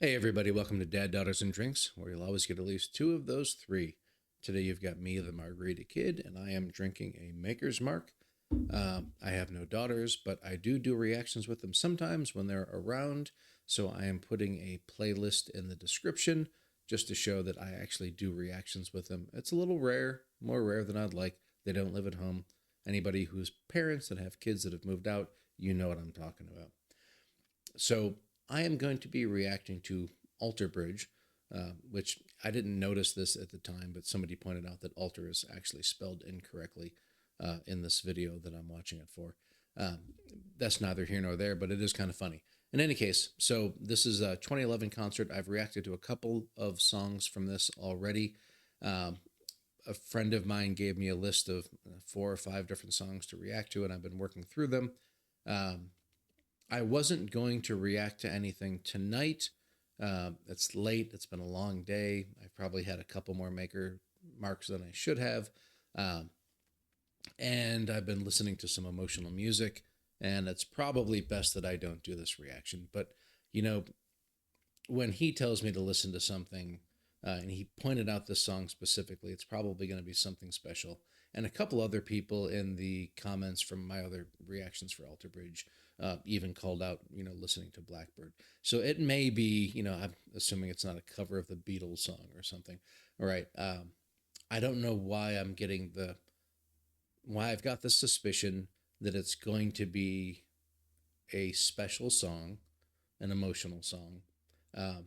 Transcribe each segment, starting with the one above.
Hey, everybody, welcome to Dad, Daughters, and Drinks, where you'll always get at least two of those three. Today, you've got me, the Margarita Kid, and I am drinking a Maker's Mark. I have no daughters, but I do reactions with them sometimes when they're around. So I am putting a playlist in the description just to show that I actually do reactions with them. It's a little rare, more rare than I'd like. They don't live at home. Anybody who's parents that have kids that have moved out, you know what I'm talking about. So I am going to be reacting to Alter Bridge, which I didn't notice this at the time, but somebody pointed out that alter is actually spelled incorrectly in this video that I'm watching it for. Um, that's neither here nor there, but it is kind of funny. In any case, so this is a 2011 concert. I've reacted to a couple of songs from this already. Um, a friend of mine gave me a list of four or five different songs to react to, and I've been working through them. Um, I wasn't going to react to anything tonight. It's late. It's been a long day. I've probably had a couple more maker marks than I should have. Um, and I've been listening to some emotional music. And it's probably best that I don't do this reaction. But, you know, when he tells me to listen to something, and he pointed out this song specifically, it's probably going to be something special. And a couple other people in the comments from my other reactions for Alter Bridge even called out, listening to Blackbird. So it may be, I'm assuming it's not a cover of the Beatles song or something. All right. I don't know why I've got the suspicion that it's going to be a special song, an emotional song. Um,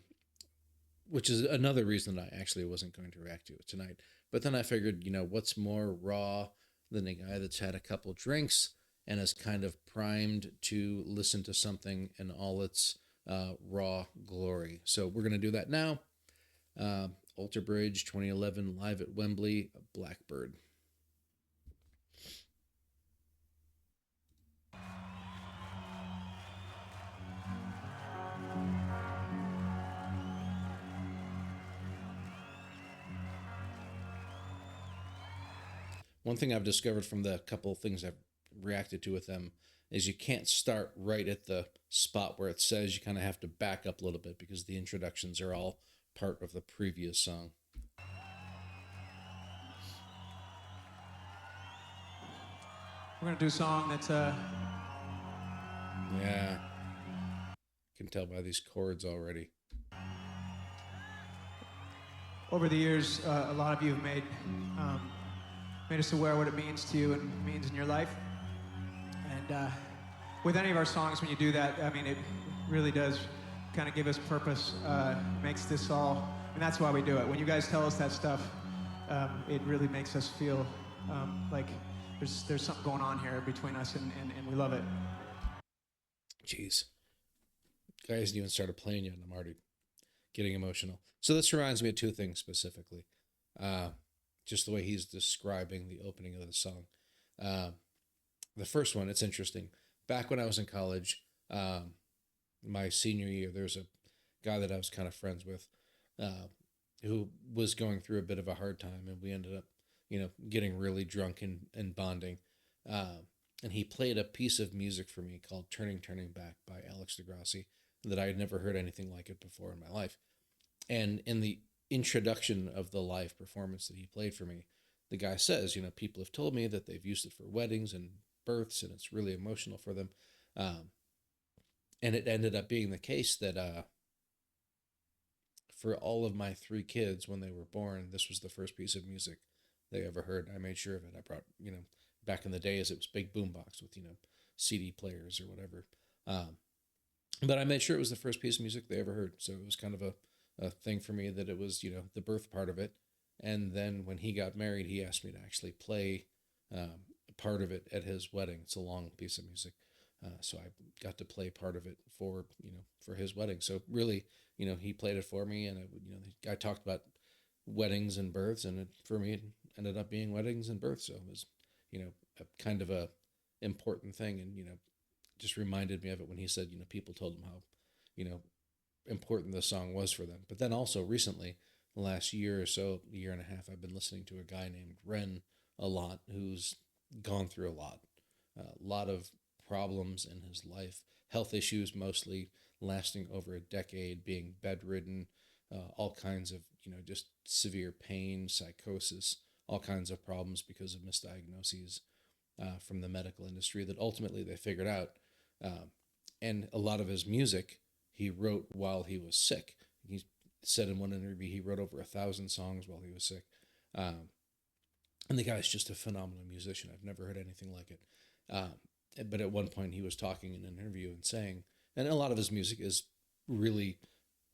which is another reason that I actually wasn't going to react to it tonight. But then I figured, what's more raw than a guy that's had a couple drinks and is kind of primed to listen to something in all its raw glory. So we're going to do that now. Alter Bridge 2011 live at Wembley, Blackbird. One thing I've discovered from the couple of things I've reacted to with them is you can't start right at the spot where it says. You kind of have to back up a little bit because the introductions are all part of the previous song. We're gonna do a song that's Yeah, can tell by these chords already. over the years, a lot of you have made us aware of what it means to you and means in your life. And with any of our songs, when you do that, I mean, it really does kind of give us purpose. Makes this all, and that's why we do it. When you guys tell us that stuff, it really makes us feel like there's something going on here between us, and we love it. Jeez, guys even started playing yet, and I'm already getting emotional. So this reminds me of two things specifically. Uh, just the way he's describing the opening of the song. Uh, the first one, it's interesting. Back when I was in college, my senior year, there's a guy that I was kind of friends with, uh, who was going through a bit of a hard time, and we ended up, getting really drunk and bonding. Uh, and he played a piece of music for me called "Turning Back" by Alex Degrassi that I had never heard anything like it before in my life. And in the introduction of the live performance that he played for me, the guy says, people have told me that they've used it for weddings and births, and it's really emotional for them. Um, and it ended up being the case that for all of my three kids when they were born, this was the first piece of music they ever heard. I made sure of it. I brought, back in the days, it was big boombox with, CD players or whatever. Um, but I made sure it was the first piece of music they ever heard. So it was kind of a thing for me that it was, the birth part of it. And then when he got married, he asked me to actually play part of it at his wedding. It's a long piece of music. So I got to play part of it for his wedding. So really, he played it for me, and I talked about weddings and births, and for me, it ended up being weddings and births. So it was, a kind of a important thing, and just reminded me of it when he said, people told him how, you know, important the song was for them. But then also recently, the last year or so, year and a half, I've been listening to a guy named Ren a lot who's gone through a lot of problems in his life, health issues mostly, lasting over a decade, being bedridden, all kinds of, just severe pain, psychosis, all kinds of problems because of misdiagnoses from the medical industry that ultimately they figured out. Um, and a lot of his music he wrote while he was sick. He said in one interview he wrote over 1,000 songs while he was sick. Um, and the guy's just a phenomenal musician. I've never heard anything like it. But at one point he was talking in an interview and saying, and a lot of his music is really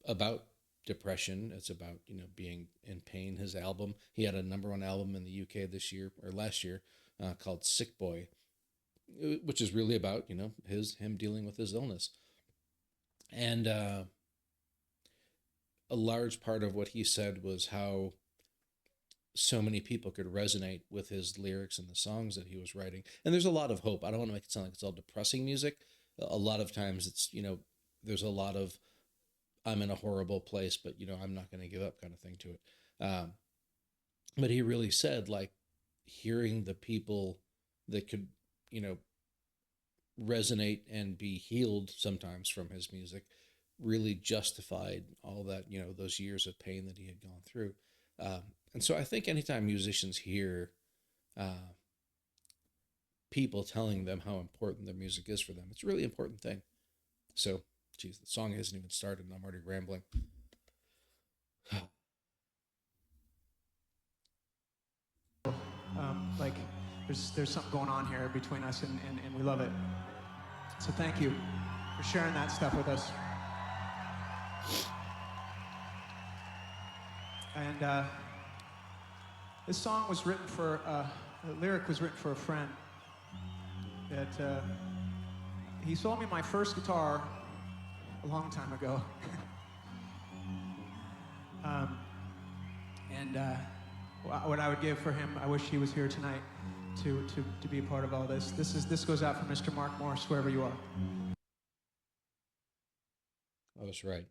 about depression. It's about, being in pain. His album, he had a number one album in the UK this year or last year called Sick Boy, which is really about, him dealing with his illness. And a large part of what he said was how so many people could resonate with his lyrics and the songs that he was writing. And there's a lot of hope. I don't want to make it sound like it's all depressing music. A lot of times it's, there's a lot of I'm in a horrible place, but, I'm not going to give up kind of thing to it. But he really said, like, hearing the people that could, resonate and be healed sometimes from his music really justified all that, those years of pain that he had gone through. And so I think anytime musicians hear people telling them how important their music is for them, it's a really important thing. So, geez, the song hasn't even started and I'm already rambling. Like, there's something going on here between us, and we love it. So thank you for sharing that stuff with us. And this song was written for, the lyric was written for a friend that he sold me my first guitar a long time ago. What I would give for him, I wish he was here tonight to be a part of all this. This goes out for Mr. Mark Morris, wherever you are. I was right.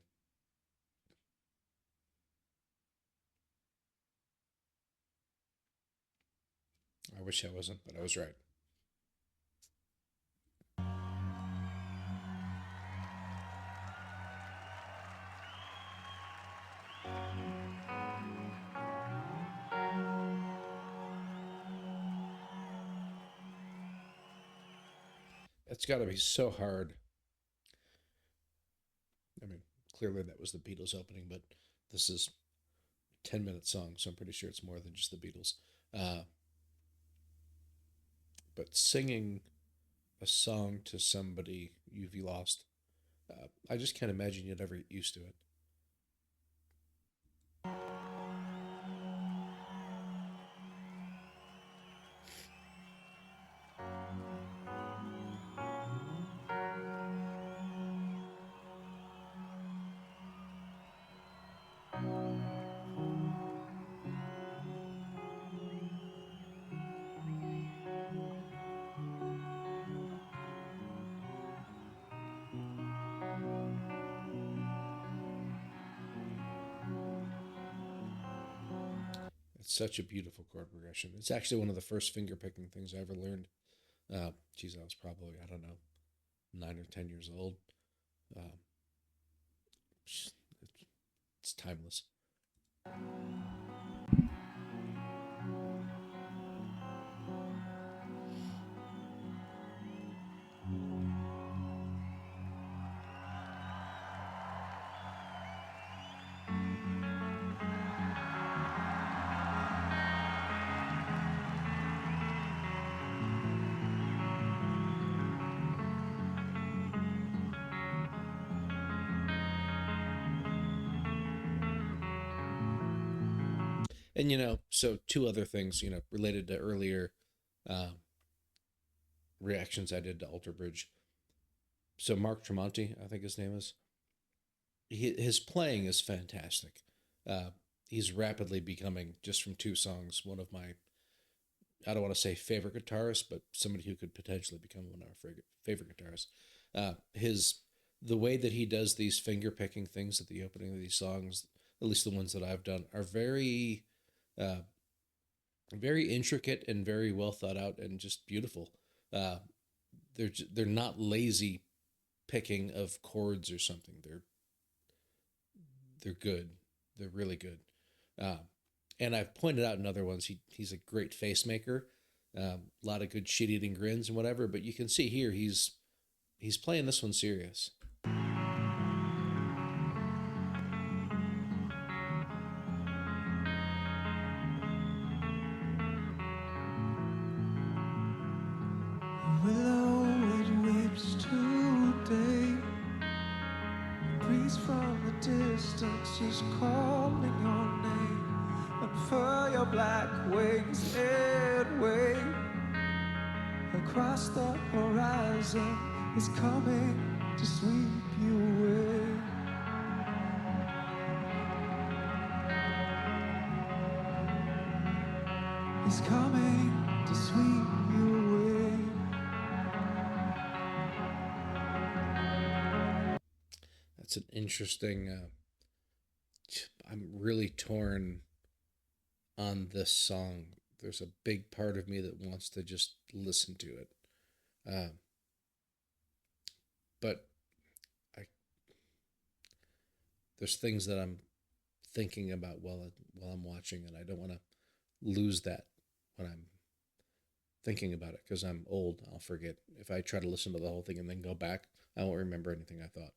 I wish I wasn't, but I was right. It's got to be so hard. I mean, clearly that was the Beatles opening, but this is a 10-minute song, so I'm pretty sure it's more than just the Beatles. But singing a song to somebody you've lost, I just can't imagine you'd ever get used to it. It's such a beautiful chord progression. It's actually one of the first finger picking things I ever learned. Geez, I was probably, I don't know, 9 or 10 years old. Um, it's timeless. And so two other things, related to earlier um, reactions I did to Alter Bridge. So Mark Tremonti, I think his name is. His playing is fantastic. Uh, he's rapidly becoming, just from two songs, one of my, I don't want to say favorite guitarists, but somebody who could potentially become one of our favorite guitarists. His the way that he does these finger picking things at the opening of these songs, at least the ones that I've done, are uh, very intricate and very well thought out and just beautiful. Uh, they're not lazy picking of chords or something. They're good. They're really good. Uh, and I've pointed out in other ones, he's a great face maker. A lot of good shit eating grins and whatever. But you can see here he's playing this one serious. Willow, it weeps today. Breeze from the distance is calling your name. Unfurl your black wings and wave. Across the horizon is coming to sweep you away. He's coming to sweep you away. That's an interesting. I'm really torn on this song. There's a big part of me that wants to just listen to it, but I there's things that I'm thinking about while I'm watching, and I don't want to lose that when I'm thinking about it because I'm old. I'll forget if I try to listen to the whole thing and then go back. I won't remember anything I thought.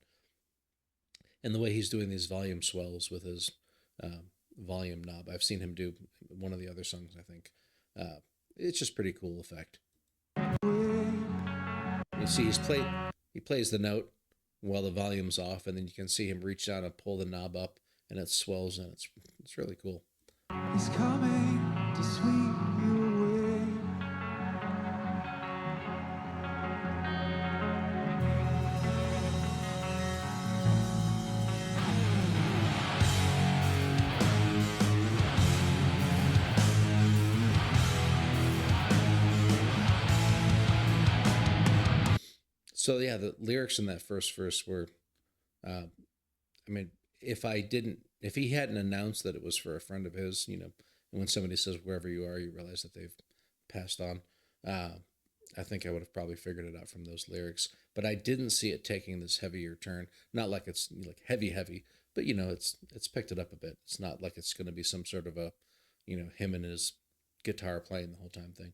And the way he's doing these volume swells with his volume knob, I've seen him do one of the other songs. I think it's just pretty cool effect. You see, he plays the note while the volume's off, and then you can see him reach down and pull the knob up, and it swells, and it's really cool. He's coming to sweep you away. So yeah, the lyrics in that first verse were, I mean, if he hadn't announced that it was for a friend of his, and when somebody says wherever you are, you realize that they've passed on. I think I would have probably figured it out from those lyrics, but I didn't see it taking this heavier turn. Not like it's like heavy, but it's picked it up a bit. It's not like it's going to be some sort of a, him and his guitar playing the whole time thing.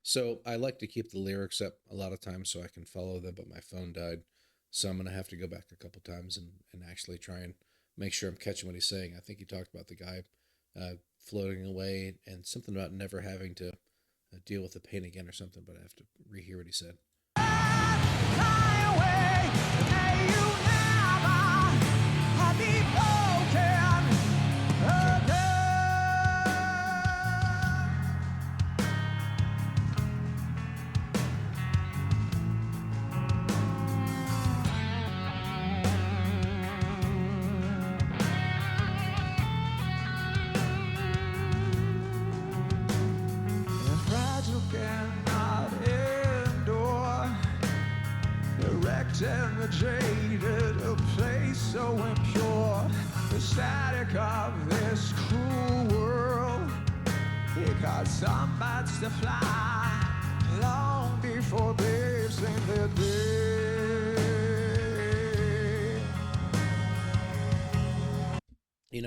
So I like to keep the lyrics up a lot of times so I can follow them, but my phone died. So I'm going to have to go back a couple times and actually try and make sure I'm catching what he's saying. I think he talked about the guy floating away and something about never having to deal with the pain again or something, but I have to rehear what he said. And the jaded, a place so impure, the static of this cruel world. It caused some birds to fly long before they've seen their day.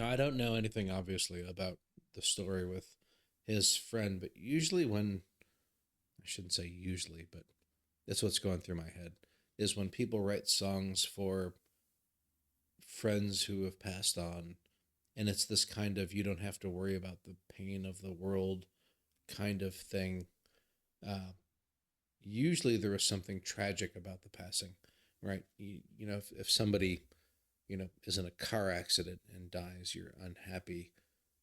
I don't know anything obviously about the story with his friend, but usually I shouldn't say usually, but that's what's going through my head, is when people write songs for friends who have passed on, and it's this kind of, you don't have to worry about the pain of the world kind of thing. Usually there is something tragic about the passing, right? If somebody is in a car accident and dies, you're unhappy,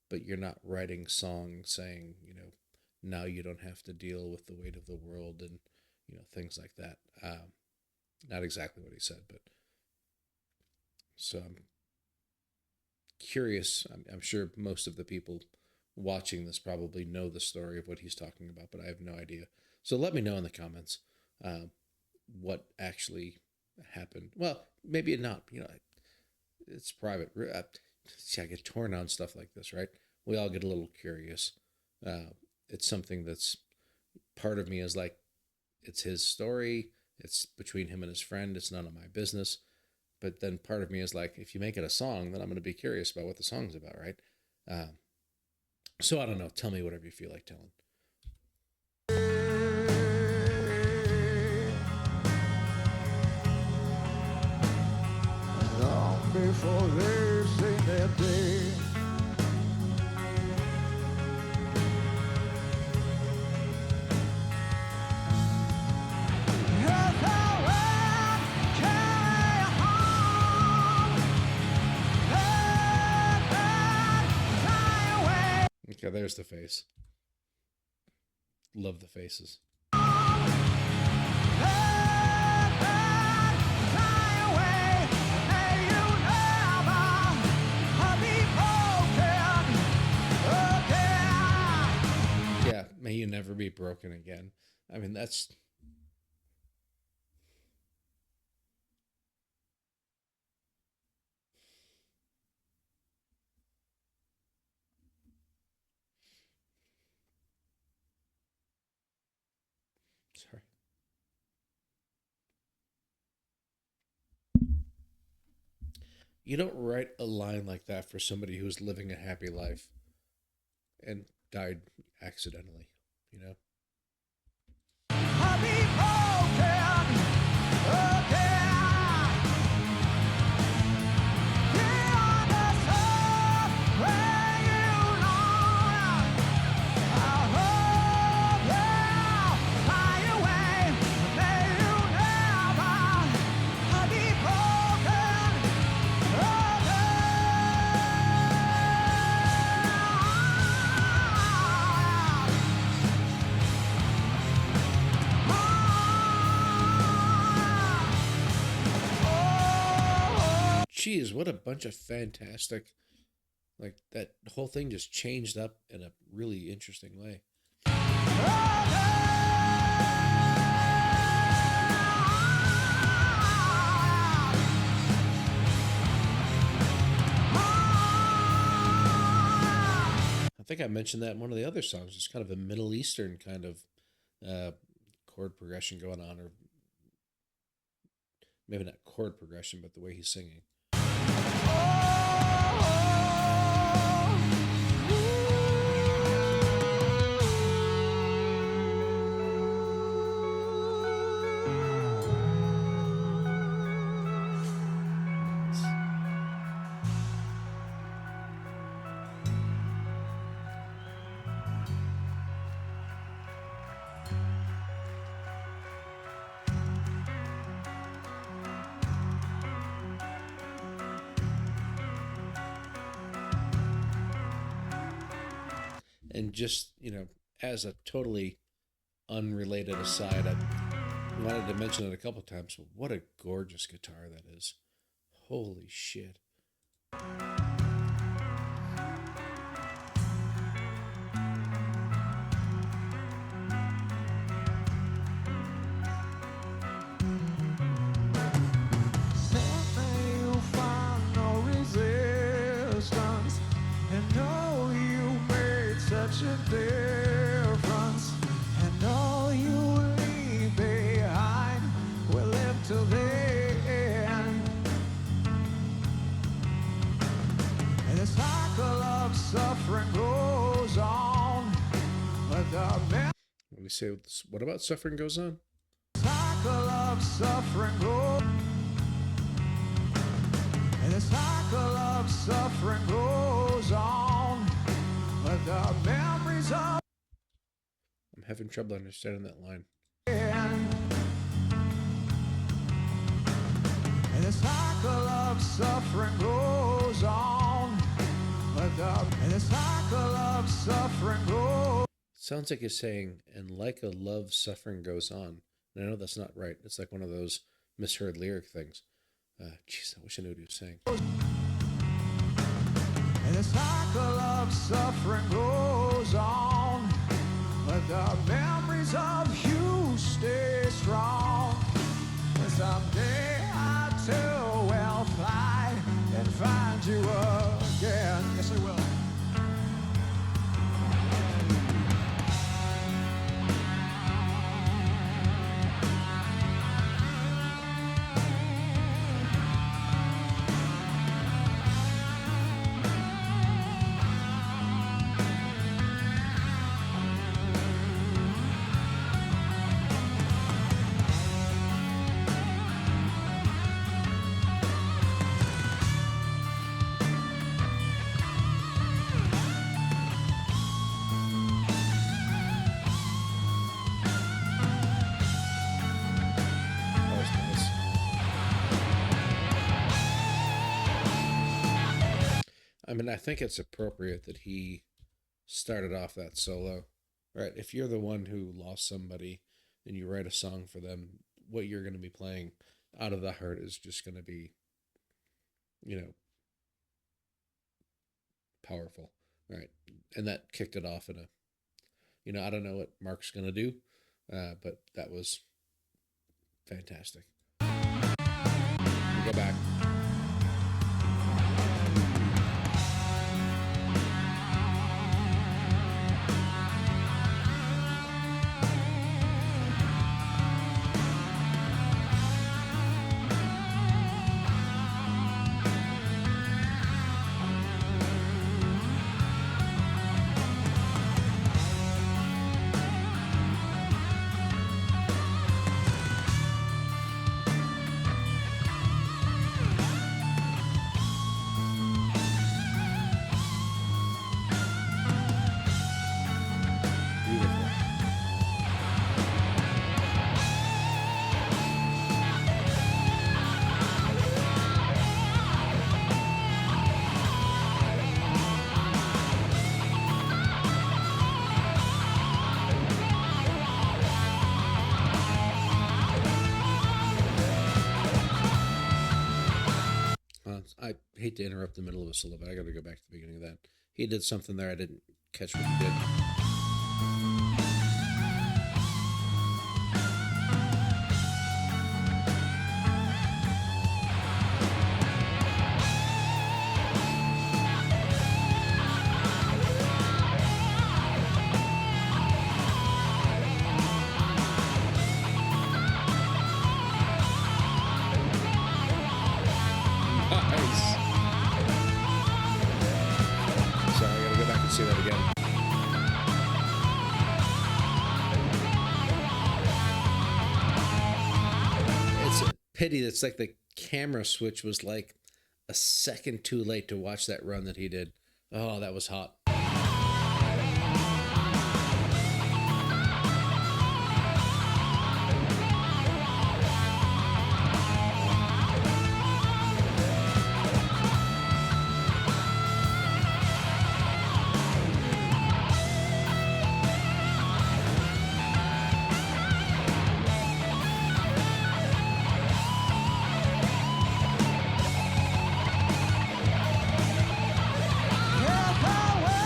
but you're not writing songs saying, now you don't have to deal with the weight of the world and, things like that. Not exactly what he said, but so I'm curious. I'm sure most of the people watching this probably know the story of what he's talking about, but I have no idea. So let me know in the comments what actually happened. Well, maybe not. It's private. See, I get torn on stuff like this, right? We all get a little curious. It's something that's part of me is like, it's his story. It's between him and his friend. It's none of my business. But then part of me is like, if you make it a song, then I'm going to be curious about what the song's about, right? So I don't know. Tell me whatever you feel like telling. Long before they sing their day. Okay, there's the face. Love the faces. Yeah, may you never be broken again. I mean, that's... Sorry. You don't write a line like that for somebody who's living a happy life and died accidentally, Geez, what a bunch of fantastic, like, that whole thing just changed up in a really interesting way. I think I mentioned that in one of the other songs. It's kind of a Middle Eastern kind of chord progression going on, or maybe not chord progression, but the way he's singing. And just, as a totally unrelated aside, I wanted to mention it a couple times. What a gorgeous guitar that is. Holy shit. Difference, and all you leave behind will live till the end. And the cycle of suffering goes on, but the We say, what about suffering goes on? cycle of suffering goes, and the cycle of suffering goes on, but the memories of I'm having trouble understanding that line. and And the cycle of suffering goes on. And the cycle of suffering goes. Sounds like you're saying, and like a love, suffering goes on. And I know that's not right. It's like one of those misheard lyric things. Jeez, I wish I knew what he was saying. And the cycle of suffering goes on. But the memories of you stay strong. And someday I too will fly and find you again. Yes, I will. That was nice. I mean, I think it's appropriate that he started off that solo, right? If you're the one who lost somebody and you write a song for them, what you're going to be playing out of the heart is just going to be, powerful, right? And that kicked it off in a, I don't know what Mark's going to do, but that was fantastic. We go back. Beautiful. I hate to interrupt the middle of a solo, but I got to go back to the beginning of that. He did something there I didn't catch what he did. Nice. Sorry, I gotta go back and see that again. It's a pity that's like the camera switch was like a second too late to watch that run that he did. Oh, that was hot. Help our way.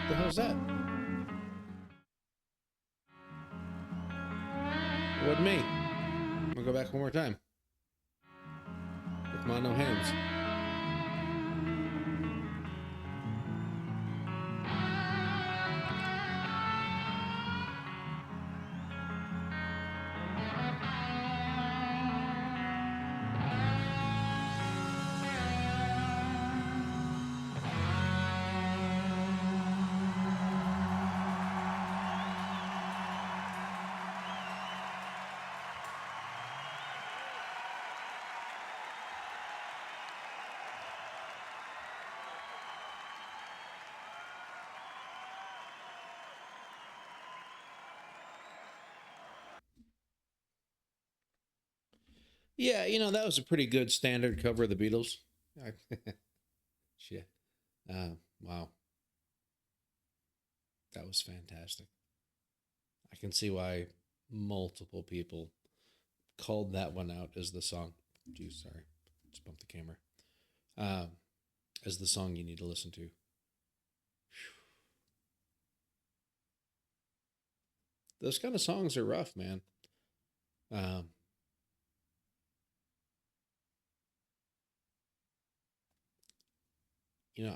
The hell's that? It wasn't me. I'm gonna go back one more time. With mono hands. Yeah, that was a pretty good standard cover of the Beatles. Shit. Wow. That was fantastic. I can see why multiple people called that one out as the song. Geez, sorry. Just bumped the camera. Um, as the song you need to listen to. Those kind of songs are rough, man. Um,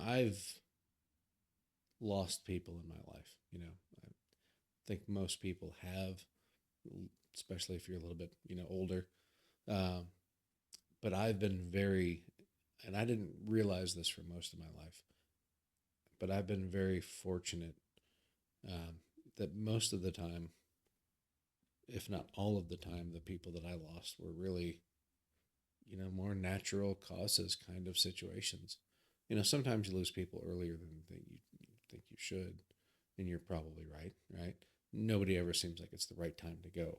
I've lost people in my life. I think most people have, especially if you're a little bit, older. Um, but I've been very, and I didn't realize this for most of my life, but I've been very fortunate that most of the time, if not all of the time, the people that I lost were really, more natural causes kind of situations. Sometimes you lose people earlier than you think you should, and you're probably right, right? Nobody ever seems like it's the right time to go.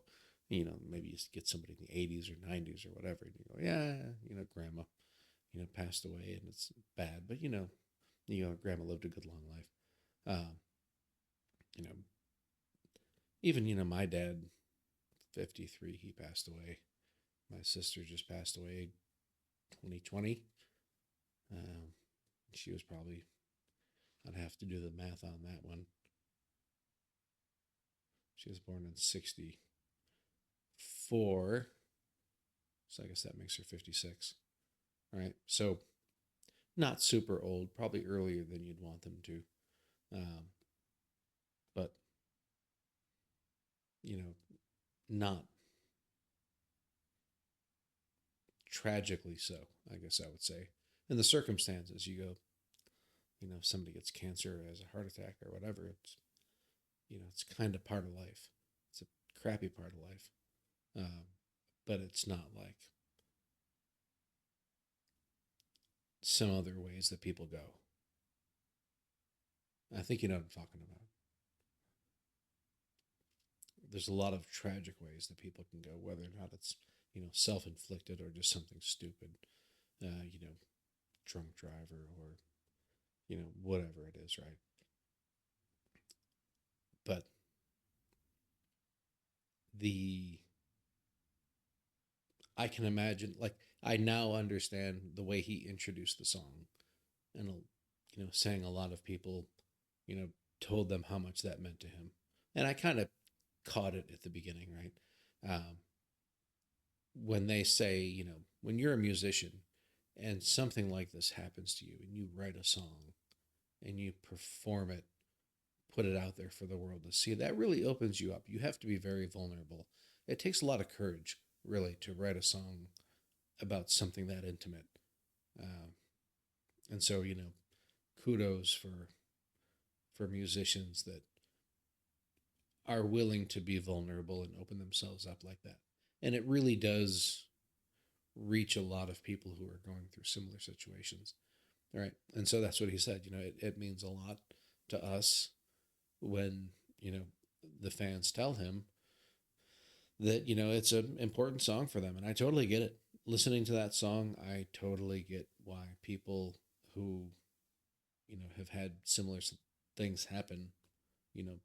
Maybe you get somebody in the 80s or 90s or whatever, and you go, yeah, grandma, passed away and it's bad, but grandma lived a good long life. Um, you know, Even, my dad, 53, he passed away. My sister just passed away 2020. Um, she was probably, I'd have to do the math on that one. She was born in 64. So I guess that makes her 56. Right. So not super old, probably earlier than you'd want them to. But, not tragically so, I guess I would say. In the circumstances, you go, if somebody gets cancer or has a heart attack or whatever, it's kind of part of life. It's a crappy part of life. But it's not like some other ways that people go. I think you know what I'm talking about. There's a lot of tragic ways that people can go, whether or not it's, self-inflicted or just something stupid, drunk driver or, whatever it is, right? But I can imagine, like, I now understand the way he introduced the song and, saying a lot of people, told them how much that meant to him. And I kind of caught it at the beginning, right? Um, when they say, when you're a musician and something like this happens to you and you write a song and you perform it, put it out there for the world to see, that really opens you up. You have to be very vulnerable. It takes a lot of courage, really, to write a song about something that intimate. Uh, and so, kudos for musicians that are willing to be vulnerable and open themselves up like that. And it really does reach a lot of people who are going through similar situations. Right. And so that's what he said. It means a lot to us when, the fans tell him that, it's an important song for them. And I totally get it. Listening to that song, I totally get why people who, have had similar things happen, you know,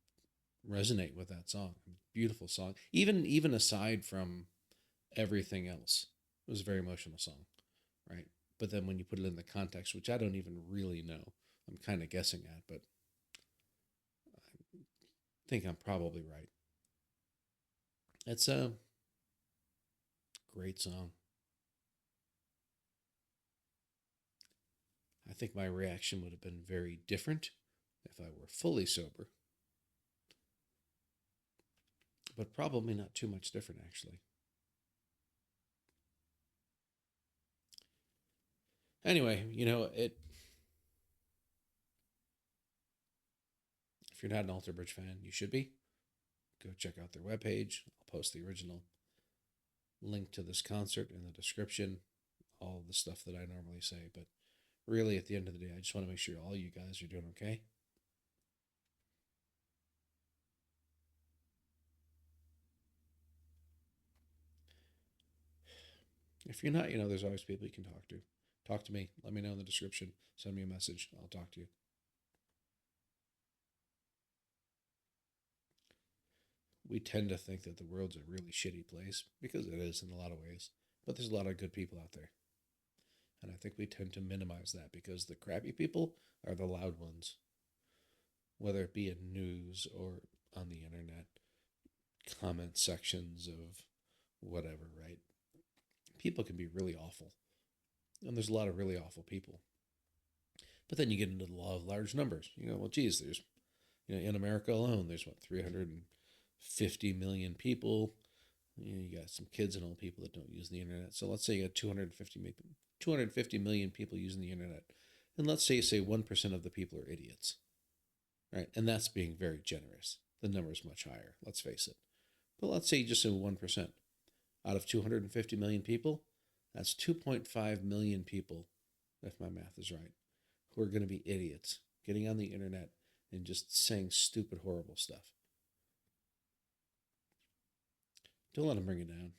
resonate with that song. Beautiful song. Even aside from everything else, it was a very emotional song, right? But then when you put it in the context, which I don't even really know, I'm kind of guessing at, but think I'm probably right. It's a great song. I think my reaction would have been very different if I were fully sober, but probably not too much different, actually. Anyway, if you're not an Alter Bridge fan, you should be. Go check out their webpage. I'll post the original link to this concert in the description, all the stuff that I normally say. But really, at the end of the day, I just want to make sure all you guys are doing okay. If you're not, there's always people you can talk to. Talk to me. Let me know in the description. Send me a message. I'll talk to you. We tend to think that the world's a really shitty place, because it is in a lot of ways. But there's a lot of good people out there. And I think we tend to minimize that because the crappy people are the loud ones. Whether it be in news or on the internet, comment sections of whatever, right? People can be really awful. And there's a lot of really awful people. But then you get into the law of large numbers. Well, geez, there's, in America alone, there's 350 million people. You got some kids and old people that don't use the internet. So let's say you got 250 million people using the internet. And let's say you say 1% of the people are idiots. Right? And that's being very generous. The number is much higher, let's face it. But let's say you just say 1%. Out of 250 million people, that's 2.5 million people, if my math is right, who are going to be idiots, getting on the internet and just saying stupid, horrible stuff. Don't let them bring you down.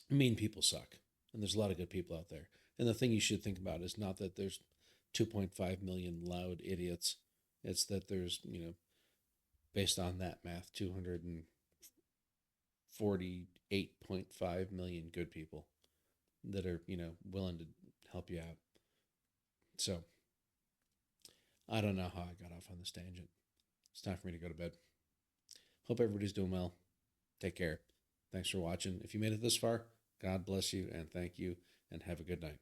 Mean people suck. And there's a lot of good people out there. And the thing you should think about is not that there's 2.5 million loud idiots. It's that there's, based on that math, 248.5 million good people that are, willing to help you out. So, I don't know how I got off on this tangent. It's time for me to go to bed. Hope everybody's doing well. Take care. Thanks for watching. If you made it this far, God bless you and thank you, and have a good night.